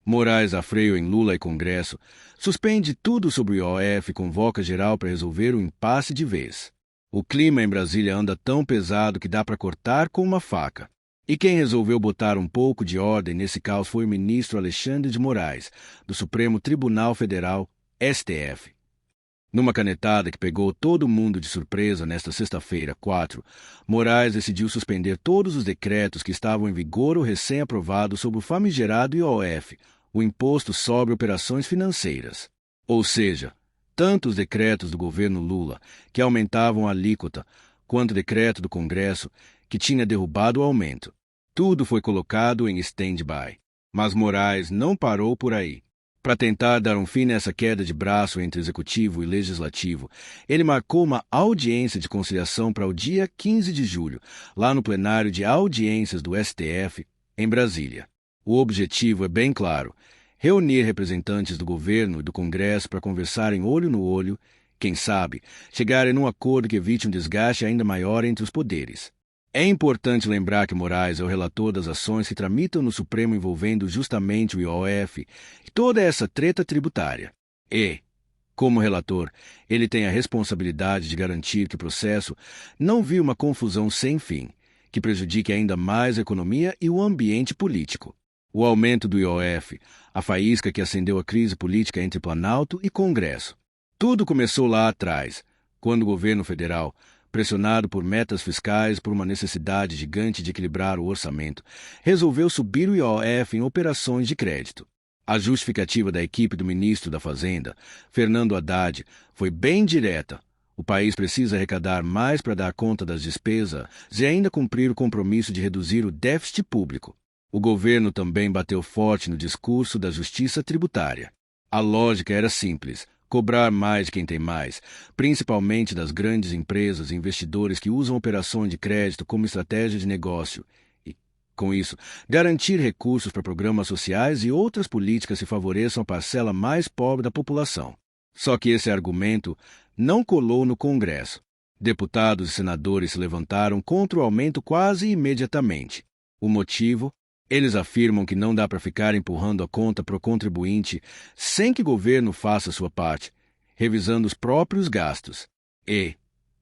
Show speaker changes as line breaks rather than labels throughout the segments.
Moraes dá freio em Lula e Congresso, suspende tudo sobre o IOF e convoca geral para resolver o impasse de vez. O clima em Brasília anda tão pesado que dá para cortar com uma faca. E quem resolveu botar um pouco de ordem nesse caos foi o ministro Alexandre de Moraes, do Supremo Tribunal Federal, STF. Numa canetada que pegou todo mundo de surpresa nesta sexta-feira, 4, Moraes decidiu suspender todos os decretos que estavam em vigor ou recém-aprovados sobre o famigerado IOF, o Imposto sobre Operações Financeiras. Ou seja, tanto os decretos do governo Lula, que aumentavam a alíquota, quanto o decreto do Congresso, que tinha derrubado o aumento. Tudo foi colocado em stand-by. Mas Moraes não parou por aí. Para tentar dar um fim nessa queda de braço entre Executivo e Legislativo, ele marcou uma audiência de conciliação para o dia 15 de julho, lá no plenário de audiências do STF, em Brasília. O objetivo é bem claro: reunir representantes do governo e do Congresso para conversarem olho no olho, quem sabe, chegarem num acordo que evite um desgaste ainda maior entre os poderes. É importante lembrar que Moraes é o relator das ações que tramitam no Supremo envolvendo justamente o IOF e toda essa treta tributária. E, como relator, ele tem a responsabilidade de garantir que o processo não vire uma confusão sem fim, que prejudique ainda mais a economia e o ambiente político. O aumento do IOF, a faísca que acendeu a crise política entre Planalto e Congresso. Tudo começou lá atrás, quando o governo federal, pressionado por metas fiscais por uma necessidade gigante de equilibrar o orçamento, resolveu subir o IOF em operações de crédito. A justificativa da equipe do ministro da Fazenda, Fernando Haddad, foi bem direta. O país precisa arrecadar mais para dar conta das despesas e ainda cumprir o compromisso de reduzir o déficit público. O governo também bateu forte no discurso da justiça tributária. A lógica era simples: cobrar mais de quem tem mais, principalmente das grandes empresas e investidores que usam operações de crédito como estratégia de negócio e, com isso, garantir recursos para programas sociais e outras políticas que favoreçam a parcela mais pobre da população. Só que esse argumento não colou no Congresso. Deputados e senadores se levantaram contra o aumento quase imediatamente. O motivo? Eles afirmam que não dá para ficar empurrando a conta para o contribuinte sem que o governo faça sua parte, revisando os próprios gastos. E,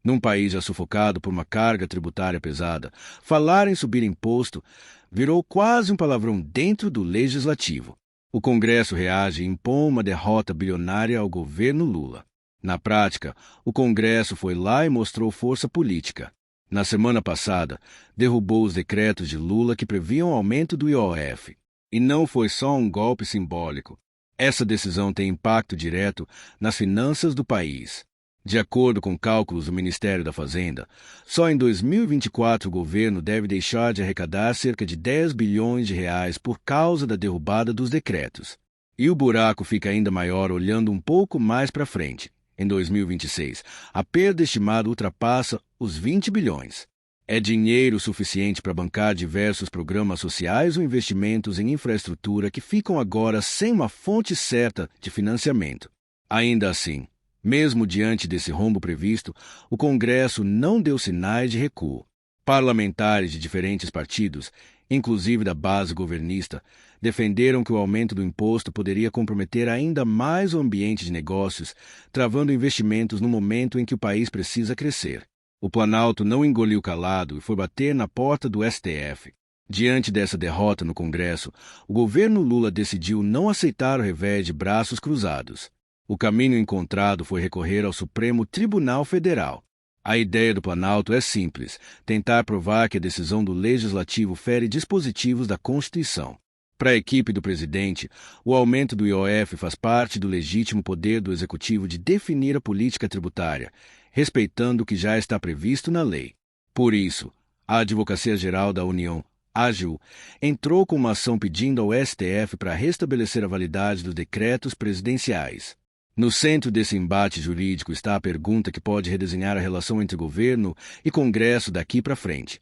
num país já sufocado por uma carga tributária pesada, falar em subir imposto virou quase um palavrão dentro do legislativo. O Congresso reage e impõe uma derrota bilionária ao governo Lula. Na prática, o Congresso foi lá e mostrou força política. Na semana passada, derrubou os decretos de Lula que previam o aumento do IOF. E não foi só um golpe simbólico. Essa decisão tem impacto direto nas finanças do país. De acordo com cálculos do Ministério da Fazenda, só em 2024 o governo deve deixar de arrecadar cerca de 10 bilhões de reais por causa da derrubada dos decretos. E o buraco fica ainda maior olhando um pouco mais para frente. Em 2026, a perda estimada ultrapassa os 20 bilhões. É dinheiro suficiente para bancar diversos programas sociais ou investimentos em infraestrutura que ficam agora sem uma fonte certa de financiamento. Ainda assim, mesmo diante desse rombo previsto, o Congresso não deu sinais de recuo. Parlamentares de diferentes partidos, inclusive da base governista, defenderam que o aumento do imposto poderia comprometer ainda mais o ambiente de negócios, travando investimentos no momento em que o país precisa crescer. O Planalto não engoliu calado e foi bater na porta do STF. Diante dessa derrota no Congresso, o governo Lula decidiu não aceitar o revés de braços cruzados. O caminho encontrado foi recorrer ao Supremo Tribunal Federal. A ideia do Planalto é simples: tentar provar que a decisão do Legislativo fere dispositivos da Constituição. Para a equipe do presidente, o aumento do IOF faz parte do legítimo poder do Executivo de definir a política tributária, respeitando o que já está previsto na lei. Por isso, a Advocacia Geral da União, AGU, entrou com uma ação pedindo ao STF para restabelecer a validade dos decretos presidenciais. No centro desse embate jurídico está a pergunta que pode redesenhar a relação entre governo e Congresso daqui para frente.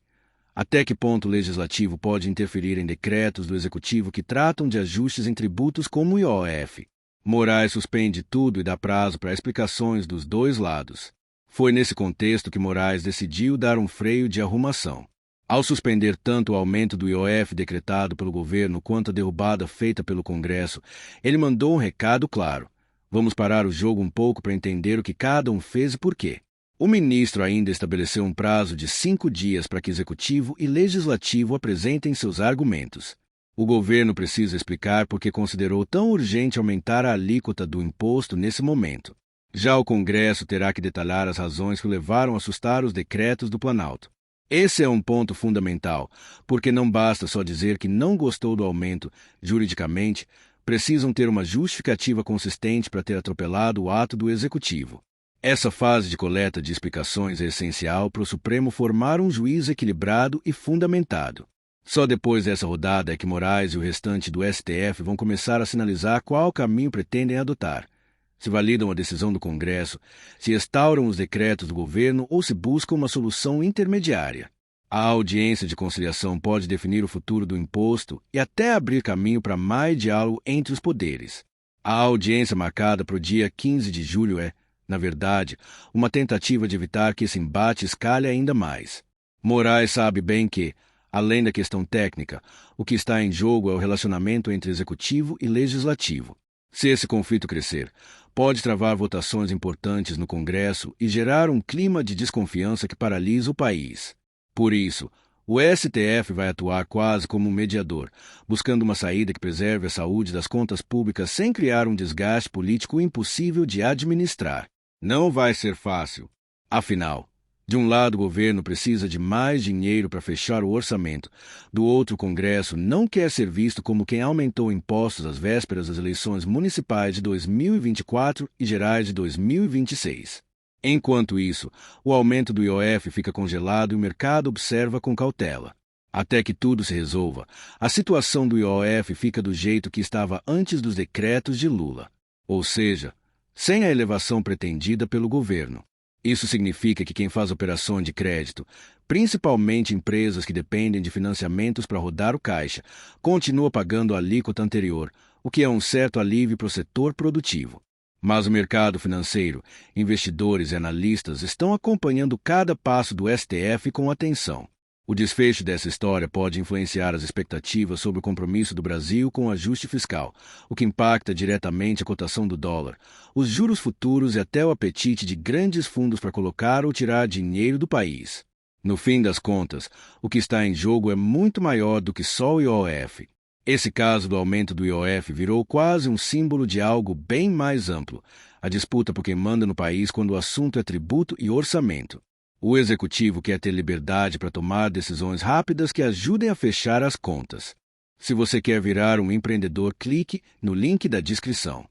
Até que ponto o Legislativo pode interferir em decretos do Executivo que tratam de ajustes em tributos como o IOF? Moraes suspende tudo e dá prazo para explicações dos dois lados. Foi nesse contexto que Moraes decidiu dar um freio de arrumação. Ao suspender tanto o aumento do IOF decretado pelo governo quanto a derrubada feita pelo Congresso, ele mandou um recado claro. Vamos parar o jogo um pouco para entender o que cada um fez e por quê. O ministro ainda estabeleceu um prazo de 5 dias para que Executivo e Legislativo apresentem seus argumentos. O governo precisa explicar por que considerou tão urgente aumentar a alíquota do imposto nesse momento. Já o Congresso terá que detalhar as razões que o levaram a sustar os decretos do Planalto. Esse é um ponto fundamental, porque não basta só dizer que não gostou do aumento. Juridicamente, precisam ter uma justificativa consistente para ter atropelado o ato do Executivo. Essa fase de coleta de explicações é essencial para o Supremo formar um juízo equilibrado e fundamentado. Só depois dessa rodada é que Moraes e o restante do STF vão começar a sinalizar qual caminho pretendem adotar. Se validam a decisão do Congresso, se instauram os decretos do governo ou se busca uma solução intermediária. A audiência de conciliação pode definir o futuro do imposto e até abrir caminho para mais diálogo entre os poderes. A audiência marcada para o dia 15 de julho é, na verdade, uma tentativa de evitar que esse embate escale ainda mais. Moraes sabe bem que, além da questão técnica, o que está em jogo é o relacionamento entre executivo e legislativo. Se esse conflito crescer, pode travar votações importantes no Congresso e gerar um clima de desconfiança que paralisa o país. Por isso, o STF vai atuar quase como um mediador, buscando uma saída que preserve a saúde das contas públicas sem criar um desgaste político impossível de administrar. Não vai ser fácil. Afinal, de um lado o governo precisa de mais dinheiro para fechar o orçamento, do outro o Congresso não quer ser visto como quem aumentou impostos às vésperas das eleições municipais de 2024 e gerais de 2026. Enquanto isso, o aumento do IOF fica congelado e o mercado observa com cautela. Até que tudo se resolva, a situação do IOF fica do jeito que estava antes dos decretos de Lula, ou seja, sem a elevação pretendida pelo governo. Isso significa que quem faz operações de crédito, principalmente empresas que dependem de financiamentos para rodar o caixa, continua pagando a alíquota anterior, o que é um certo alívio para o setor produtivo. Mas o mercado financeiro, investidores e analistas estão acompanhando cada passo do STF com atenção. O desfecho dessa história pode influenciar as expectativas sobre o compromisso do Brasil com o ajuste fiscal, o que impacta diretamente a cotação do dólar, os juros futuros e até o apetite de grandes fundos para colocar ou tirar dinheiro do país. No fim das contas, o que está em jogo é muito maior do que só o IOF. Esse caso do aumento do IOF virou quase um símbolo de algo bem mais amplo, a disputa por quem manda no país quando o assunto é tributo e orçamento. O executivo quer ter liberdade para tomar decisões rápidas que ajudem a fechar as contas. Se você quer virar um empreendedor, clique no link da descrição.